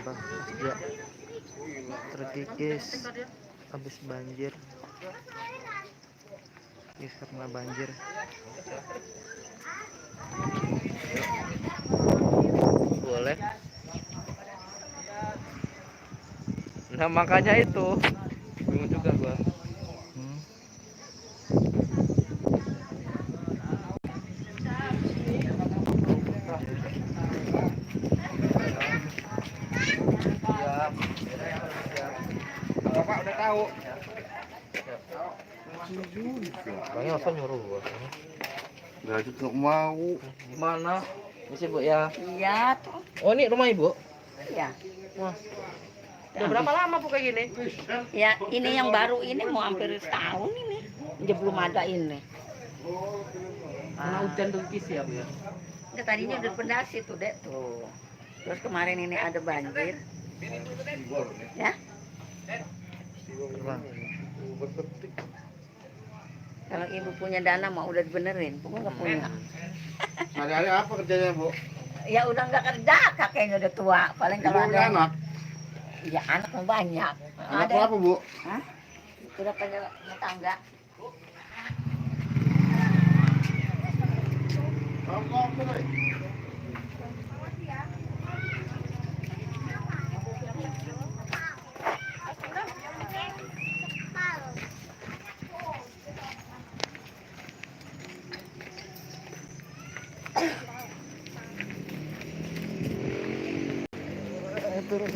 Abah Asja terkikis habis banjir, karena banjir. Boleh. Nah makanya itu bingung juga gua. Bapak udah tahu. Bang Yosan nyuruh gua. Nggak juga mau. Mana? Misi Bu ya. Iya tuh. Oh ini rumah Ibu? Iya. Wah. Udah berapa lama Bu kayak gini? Ya ini yang baru ini mau hampir setahun ini. Dia belum ada ini. Karena hujan terkikis ya Bu ya. Nggak, tadinya udah pendasi tuh dek tuh. Terus kemarin ini ada banjir. Ya. Kalau ibu punya dana mau udah dibenerin, pokoknya nggak punya. Hari-hari apa kerjanya Bu? Ya udah nggak kerja, kakeknya udah tua. Paling Ibu kalau punya ada anak. ya anak mau banyak. Anak Ada. berapa Bu? Hah? Udah pada tetangga. Turun.